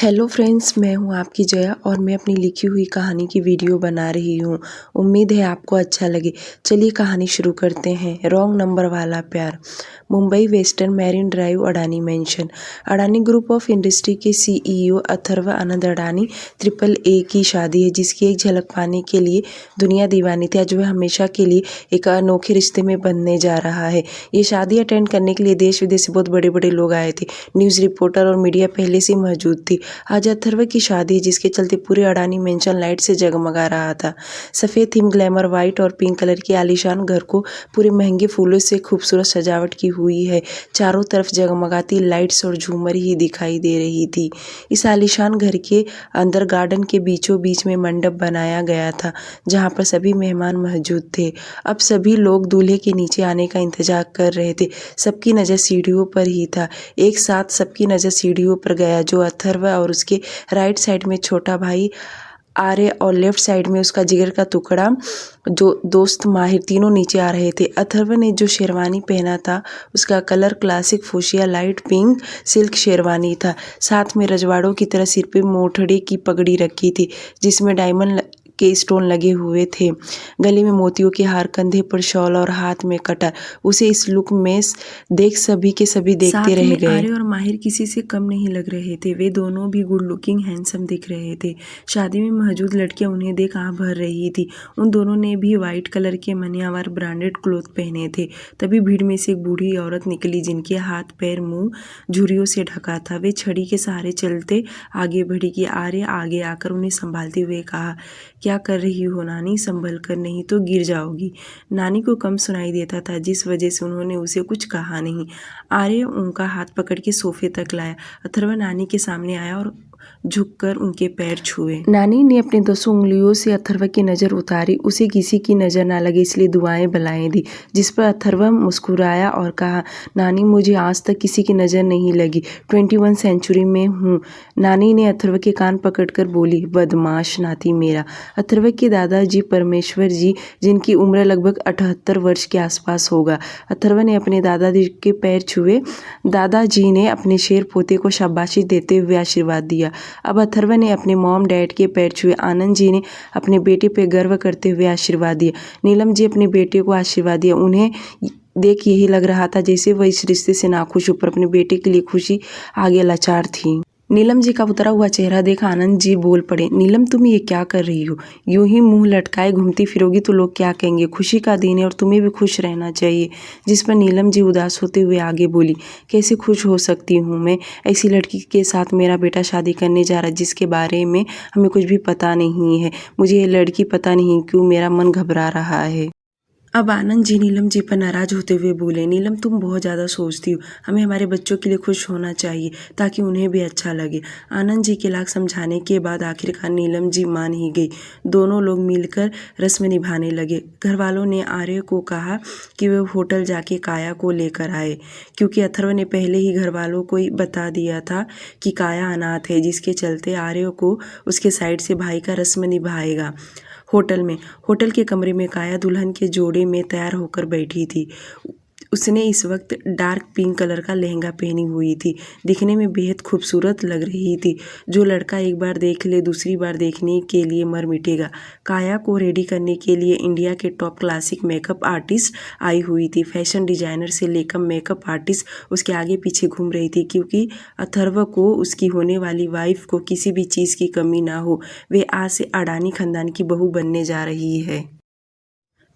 Hello friends, मैं हूं आपकी जया और मैं अपनी लिखी हुई कहानी की वीडियो बना रही हूं। उम्मीद है आपको अच्छा लगे। चलिए कहानी शुरू करते हैं। रॉन्ग नंबर वाला प्यार। Mumbai western Marine Drive, Adani mansion. Adani group of industry के CEO Atharv Anand Adani triple A की शादी है, जिसकी एक झलक पाने के लिए दुनिया दीवानी थी। आज वह हमेशा के लिए एक अनोखे रिश्ते में बंधने जा रहा है। ये शादी अटेंड करने के लिए देश विदेश से बहुत बड़े बड़े लोग आए थे। न्यूज़ रिपोर्टर और मीडिया पहले से मौजूद थी। आज अथर्व की शादी, जिसके चलते पूरे अडानी मेंशन लाइट से जगमगा रहा था। सफ़ेद थीम, ग्लैमर, वाइट और पिंक कलर की आलीशान घर को पूरे महंगे फूलों से खूबसूरत सजावट की हुई है। चारों तरफ जगमगाती लाइट्स और झूमर ही दिखाई दे रही थी। इस आलीशान घर के अंदर गार्डन के बीचों बीच में मंडप बनाया गया था, जहां पर सभी मेहमान मौजूद थे। अब सभी लोग दूल्हे के नीचे आने का इंतजार कर रहे थे। सबकी नज़र सीढ़ियों पर ही था। एक साथ सबकी नज़र सीढ़ियों पर गया, जो अथर्व और उसके राइट साइड में छोटा भाई आर्य और लेफ्ट साइड में उसका जिगर का टुकड़ा जो दोस्त माहिर, तीनों नीचे आ रहे थे। अथर्व ने जो शेरवानी पहना था, उसका colour classic fuchsia light pink silk sherwani था। साथ में रजवाड़ों की तरह सिर पे मोठड़ी की पगड़ी रखी थी, जिसमें डायमंड के स्टोन लगे हुए थे। गले में मोतियों के हार, कंधे पर शॉल और हाथ में कटर। उसे इस लुक में देख सभी के सभी देखते रह गए। आर्य और माहिर किसी से कम नहीं लग रहे थे। वे दोनों भी गुड लुकिंग, हैंडसम दिख रहे थे। शादी में मौजूद लड़कियां उन्हें देख आंख भर रही थी। उन दोनों ने भी व्हाइट कलर के मनियावार ब्रांडेड क्लोथ पहने थे। तभी भीड़ में से एक बूढ़ी औरत निकली, जिनके हाथ, पैर, मुंह झुर्रियों से ढका था। वे छड़ी के सहारे चलते आगे बढ़ी कि आर्य आगे आकर उन्हें संभालते हुए कहा, क्या कर रही हो नानी, संभल कर, नहीं तो गिर जाओगी। नानी को कम सुनाई देता था, जिस वजह से उन्होंने उसे कुछ कहा नहीं। आर्य उनका हाथ पकड़ के सोफे तक लाया। अथर्व नानी के सामने आया और झुककर उनके पैर छुए। नानी ने अपनी 10 उंगलियों से अथर्व की नज़र उतारी। उसे किसी की नज़र ना लगे, इसलिए दुआएं बलाएं दी। जिस पर अथर्व मुस्कुराया और कहा, नानी, मुझे आज तक किसी की नज़र नहीं लगी। 21 सेंचुरी में हूँ। नानी ने अथर्व के कान पकड़कर बोली, बदमाश नाती मेरा। अथर्व के दादाजी परमेश्वर जी, जिनकी उम्र लगभग 78 वर्ष के आसपास होगा। अथर्व ने अपने दादाजी के पैर छुए। दादाजी ने अपने शेर पोते को शाबाशी देते हुए आशीर्वाद दिया। अब अथर्व ने अपने मॉम डैड के पैर छुए। आनंद जी ने अपने बेटे पे गर्व करते हुए आशीर्वाद दिया। नीलम जी अपने बेटे को आशीर्वाद दिया। उन्हें देख यही लग रहा था जैसे वह इस रिश्ते से नाखुश हो, पर अपने बेटे के लिए खुशी आगे लाचार थी। नीलम जी का उतरा हुआ चेहरा देख आनंद जी बोल पड़े, नीलम, तुम ये क्या कर रही हो? यूं ही मुंह लटकाए घूमती फिरोगी तो लोग क्या कहेंगे? खुशी का दिन है और तुम्हें भी खुश रहना चाहिए। जिस पर नीलम जी उदास होते हुए आगे बोली, कैसे खुश हो सकती हूँ मैं? ऐसी लड़की के साथ मेरा बेटा शादी करने जा रहा है, जिसके बारे में हमें कुछ भी पता नहीं है। मुझे ये लड़की पता नहीं क्यों मेरा मन घबरा रहा है। अब आनंद जी नीलम जी पर नाराज होते हुए बोले, नीलम, तुम बहुत ज़्यादा सोचती हो। हमें हमारे बच्चों के लिए खुश होना चाहिए ताकि उन्हें भी अच्छा लगे। आनंद जी के लाख समझाने के बाद आखिरकार नीलम जी मान ही गई। दोनों लोग मिलकर रस्म निभाने लगे। घर वालों ने आर्य को कहा कि वे होटल जाके काया को लेकर आए, क्योंकि अथर्व ने पहले ही घर वालों को बता दिया था कि काया अनाथ है, जिसके चलते आर्य को उसके साइड से भाई का रस्म निभाएगा। होटल के कमरे में काया दुल्हन के जोड़े में तैयार होकर बैठी थी। उसने इस वक्त डार्क पिंक कलर का लहंगा पहनी हुई थी। दिखने में बेहद खूबसूरत लग रही थी। जो लड़का एक बार देख ले, दूसरी बार देखने के लिए मर मिटेगा। काया को रेडी करने के लिए इंडिया के top classic makeup artist I हुई थी। फैशन डिजाइनर से लेकर मेकअप आर्टिस्ट उसके आगे पीछे घूम रही थी, क्योंकि अथर्व को उसकी होने वाली वाइफ को किसी भी चीज़ की कमी ना हो। वे आज से अडानी खानदान की बहू बनने जा रही है।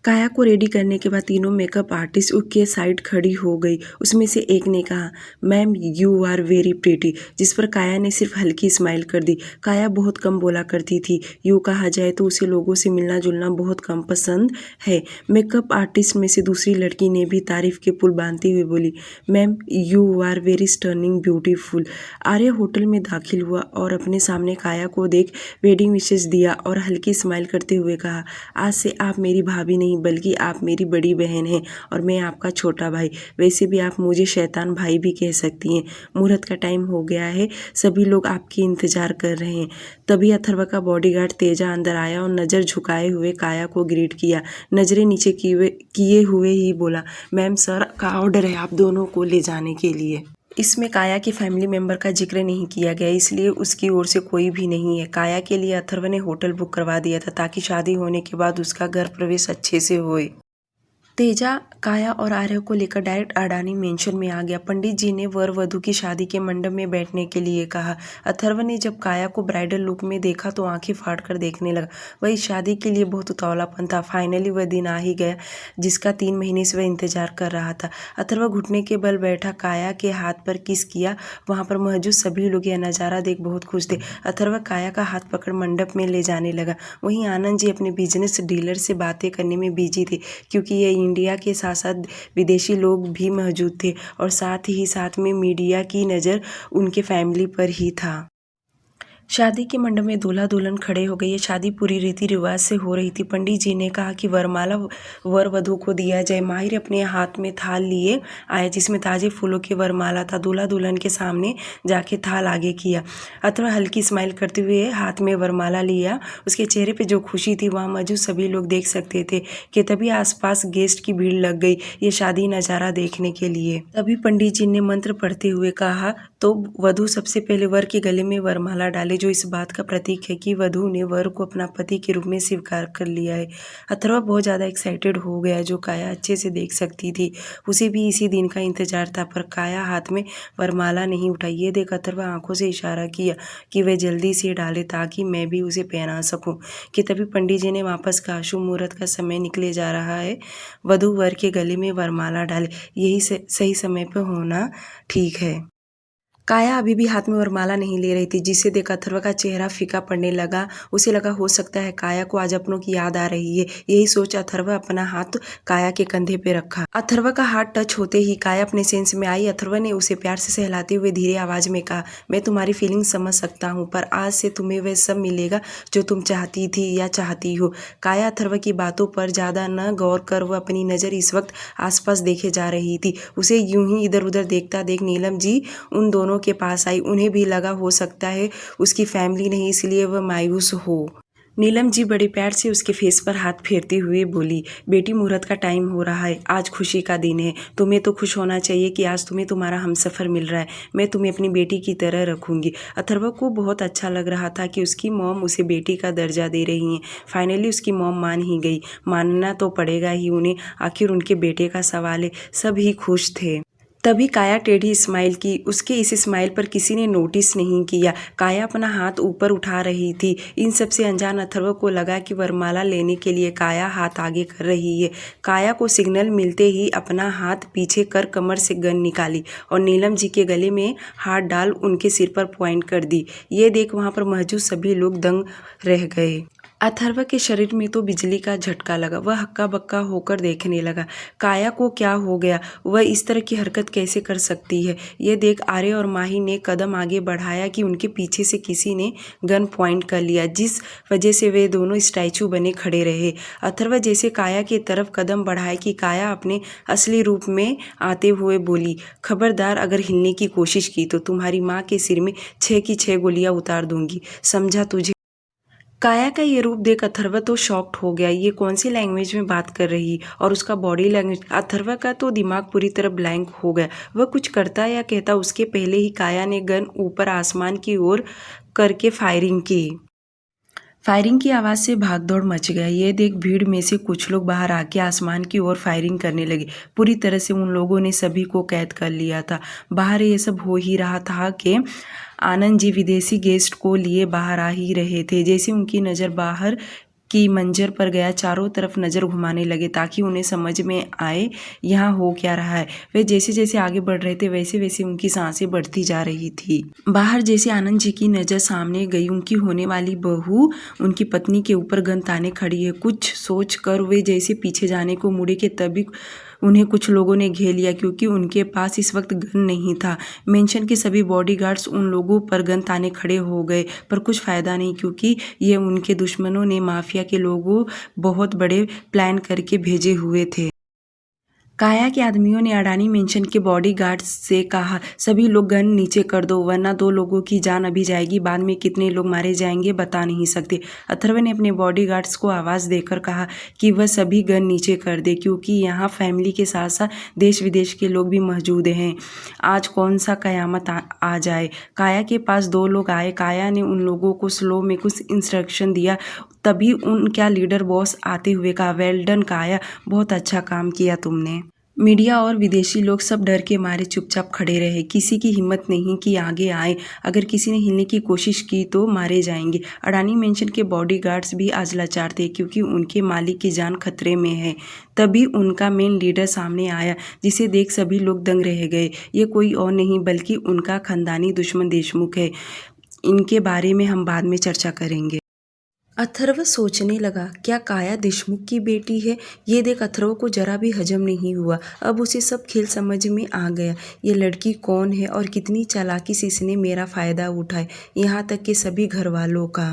काया को रेडी करने के बाद तीनों मेकअप आर्टिस्ट उसके साइड खड़ी हो गई। उसमें से एक ने कहा, ma'am, you are very pretty. जिस पर काया ने सिर्फ हल्की स्माइल कर दी। काया बहुत कम बोला करती थी। यूँ कहा जाए तो उसे लोगों से मिलना जुलना बहुत कम पसंद है। मेकअप आर्टिस्ट में से दूसरी लड़की ने भी तारीफ के पुल बांधते हुए बोली, ma'am, you are very stunning beautiful. Arya hotel में दाखिल हुआ और अपने सामने काया को देख वेडिंग विशेस दिया और हल्की स्माइल करते हुए कहा, आज से आप मेरी भाभी नहीं बल्कि आप मेरी बड़ी बहन हैं और मैं आपका छोटा भाई। वैसे भी आप मुझे शैतान भाई भी कह सकती हैं। मुहूर्त का टाइम हो गया है, सभी लोग आपकी इंतजार कर रहे हैं। तभी अथर्व का बॉडीगार्ड तेजा अंदर आया और नज़र झुकाए हुए काया को ग्रीट किया। नज़रें नीचे किए हुए ही बोला, मैम, सर का ऑर्डर है आप दोनों को ले जाने के लिए। इसमें काया के फैमिली मेंबर का जिक्र नहीं किया गया, इसलिए उसकी ओर से कोई भी नहीं है। काया के लिए अथर्व ने होटल बुक करवा दिया था ताकि शादी होने के बाद उसका घर प्रवेश अच्छे से होए। तेजा काया और आर्य को लेकर डायरेक्ट अडानी मेंशन में आ गया। पंडित जी ने वर वधू की शादी के मंडप में बैठने के लिए कहा। अथर्व ने जब काया को ब्राइडल लुक में देखा तो आंखें फाड़ कर देखने लगा। वही शादी के लिए बहुत उतावलापन था। फाइनली वह दिन आ ही गया जिसका 3 महीने से वह इंतजार कर रहा था। अथर्व घुटने के बल बैठा, काया के हाथ पर किस किया। वहां पर मौजूद सभी लोग यह नज़ारा देख बहुत खुश थे। अथर्व काया का हाथ पकड़ मंडप में ले जाने लगा। वहीं आनंद जी अपने बिजनेस डीलर से बातें करने में बिजी थे, क्योंकि ये इंडिया के साथ साथ विदेशी लोग भी मौजूद थे और साथ में मीडिया की नज़र उनके फैमिली पर ही था। शादी के मंडप में दूल्हा दुल्हन खड़े हो गए। ये शादी पूरी रीति रिवाज से हो रही थी। पंडित जी ने कहा कि वरमाला वर वधू को दिया जाए। माहिर अपने हाथ में थाल लिए आए जिसमें ताजे फूलों की वरमाला था। दूल्हा दुल्हन के सामने जाके थाल आगे किया। अथवा हल्की स्माइल करते हुए हाथ में वरमाला लिया। उसके चेहरे पे जो खुशी थी वहाँ मौजूद सभी लोग देख सकते थे कि तभी आसपास गेस्ट की भीड़ लग गई ये शादी नज़ारा देखने के लिए। तभी पंडित जी ने मंत्र पढ़ते हुए कहा तो वधू सबसे पहले वर के गले में वरमाला डाले, जो इस बात का प्रतीक है कि वधू ने वर को अपना पति के रूप में स्वीकार कर लिया है। अथर्व बहुत ज़्यादा एक्साइटेड हो गया, जो काया अच्छे से देख सकती थी। उसे भी इसी दिन का इंतजार था, पर काया हाथ में वरमाला नहीं उठाई। ये देख अथर्व आंखों से इशारा किया कि वह जल्दी से डाले ताकि मैं भी उसे पहना सकूं। कि तभी पंडित जी ने वापस कहा शुभ मुहूर्त का समय निकले जा रहा है, वधू वर के गले में वरमाला डाले, यही सही समय पर होना ठीक है। काया अभी भी हाथ में वरमाला नहीं ले रही थी, जिसे देख अथर्व का चेहरा फीका पड़ने लगा। उसे लगा हो सकता है काया को आज अपनों की याद आ रही है। यही सोच अथर्व अपना हाथ काया के कंधे पे रखा। अथर्व का हाथ टच होते ही काया अपने सेंस में आई। अथर्व ने उसे प्यार से सहलाते हुए धीरे आवाज में कहा, मैं तुम्हारी फीलिंग समझ सकता हूँ, पर आज से तुम्हें वह सब मिलेगा जो तुम चाहती थी या चाहती हो। काया अथर्व की बातों पर ज्यादा न गौर कर वह अपनी नजर इस वक्त आसपास देखे जा रही थी। उसे यूं ही इधर उधर देखता देख नीलम जी उन दोनों के पास आई। उन्हें भी लगा हो सकता है उसकी फैमिली नहीं, इसलिए वह मायूस हो। नीलम जी बड़े प्यार से उसके फेस पर हाथ फेरते हुए बोली, बेटी मुहूर्त का टाइम हो रहा है, आज खुशी का दिन है। तुम्हें तो खुश होना चाहिए कि आज तुम्हें तुम्हारा हमसफर मिल रहा है। मैं तुम्हें अपनी बेटी की तरह रखूंगी। अथर्व को बहुत अच्छा लग रहा था कि उसकी मॉम उसे बेटी का दर्जा दे रही हैं। फाइनली उसकी मॉम मान ही गई। मानना तो पड़ेगा ही उन्हें, आखिर उनके बेटे का सवाल है। सब ही खुश थे। तभी काया टेढ़ी स्माइल की। उसके इस स्माइल पर किसी ने नोटिस नहीं किया। काया अपना हाथ ऊपर उठा रही थी। इन सबसे अनजान अथर्व को लगा कि वरमाला लेने के लिए काया हाथ आगे कर रही है। काया को सिग्नल मिलते ही अपना हाथ पीछे कर कमर से गन निकाली और नीलम जी के गले में हाथ डाल उनके सिर पर पॉइंट कर दी। ये देख वहां पर मौजूद सभी लोग दंग रह गए। अथर्व के शरीर में तो बिजली का झटका लगा। वह हक्का बक्का होकर देखने लगा। काया को क्या हो गया, वह इस तरह की हरकत कैसे कर सकती है। यह देख आर्य और माही ने कदम आगे बढ़ाया कि उनके पीछे से किसी ने गन पॉइंट कर लिया, जिस वजह से वे दोनों स्टैचू बने खड़े रहे। अथर्व जैसे काया की तरफ कदम बढ़ाए कि काया अपने असली रूप में आते हुए बोली, खबरदार अगर हिलने की कोशिश की तो तुम्हारी माँ के सिर में 6 की 6 गोलियां उतार दूंगी, समझा तुझे। काया का ये रूप देख अथर्व तो शॉक्ड हो गया। ये कौन सी लैंग्वेज में बात कर रही, और उसका बॉडी लैंग्वेज। अथर्व का तो दिमाग पूरी तरह ब्लैंक हो गया। वह कुछ करता या कहता उसके पहले ही काया ने गन ऊपर आसमान की ओर करके फायरिंग की। फायरिंग की आवाज़ से भागदौड़ मच गया। ये देख भीड़ में से कुछ लोग बाहर आके आसमान की ओर फायरिंग करने लगे। पूरी तरह से उन लोगों ने सभी को कैद कर लिया था। बाहर ये सब हो ही रहा था कि आनंद जी विदेशी गेस्ट को लिए बाहर आ ही रहे थे। जैसे उनकी नज़र बाहर की मंजर पर गया, चारों तरफ नज़र घुमाने लगे ताकि उन्हें समझ में आए यहाँ हो क्या रहा है। वे जैसे जैसे आगे बढ़ रहे थे वैसे वैसे उनकी सांसें बढ़ती जा रही थी। बाहर जैसे आनंद जी की नज़र सामने गई, उनकी होने वाली बहू उनकी पत्नी के ऊपर गन ताने खड़ी है। कुछ सोच कर वे जैसे पीछे जाने को मुड़े कि तभी उन्हें कुछ लोगों ने घेर लिया, क्योंकि उनके पास इस वक्त गन नहीं था। मेंशन के सभी बॉडीगार्ड्स उन लोगों पर गन ताने खड़े हो गए, पर कुछ फ़ायदा नहीं, क्योंकि ये उनके दुश्मनों ने माफिया के लोगों बहुत बड़े प्लान करके भेजे हुए थे। काया के आदमियों ने अडानी मेंशन के बॉडीगार्ड्स से कहा, सभी लोग गन नीचे कर दो वरना 2 लोगों की जान अभी जाएगी, बाद में कितने लोग मारे जाएंगे बता नहीं सकते। अथर्व ने अपने बॉडीगार्ड्स को आवाज़ देकर कहा कि वह सभी गन नीचे कर दे, क्योंकि यहाँ फैमिली के साथ साथ देश विदेश के लोग भी मौजूद हैं। आज कौन सा कयामत आ जाए। काया के पास 2 लोग आए। काया ने उन लोगों को स्लो में कुछ इंस्ट्रक्शन दिया। तभी उनका लीडर बॉस आते हुए कहा, वेल डन काया, बहुत अच्छा काम किया तुमने। मीडिया और विदेशी लोग सब डर के मारे चुपचाप खड़े रहे। किसी की हिम्मत नहीं कि आगे आए। अगर किसी ने हिलने की कोशिश की तो मारे जाएंगे। अडानी मेंशन के बॉडीगार्ड्स भी आज लाचार थे, क्योंकि उनके मालिक की जान खतरे में है। तभी उनका मेन लीडर सामने आया, जिसे देख सभी लोग दंग रह गए। ये कोई और नहीं बल्कि उनका खानदानी दुश्मन देशमुख है। इनके बारे में हम बाद में चर्चा करेंगे। अथर्व सोचने लगा, क्या काया देशमुख की बेटी है। ये देख अथर्व को जरा भी हजम नहीं हुआ। अब उसे सब खेल समझ में आ गया। ये लड़की कौन है और कितनी चालाकी से इसने मेरा फ़ायदा उठाया, यहाँ तक कि सभी घर वालों का।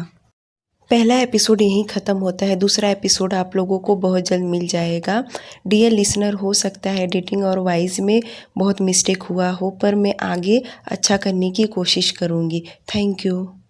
पहला एपिसोड यहीं ख़त्म होता है। दूसरा एपिसोड आप लोगों को बहुत जल्द मिल जाएगा। डियर लिसनर, हो सकता है एडिटिंग और वॉइस में बहुत मिस्टेक हुआ हो, पर मैं आगे अच्छा करने की कोशिश करूँगी। Thank you.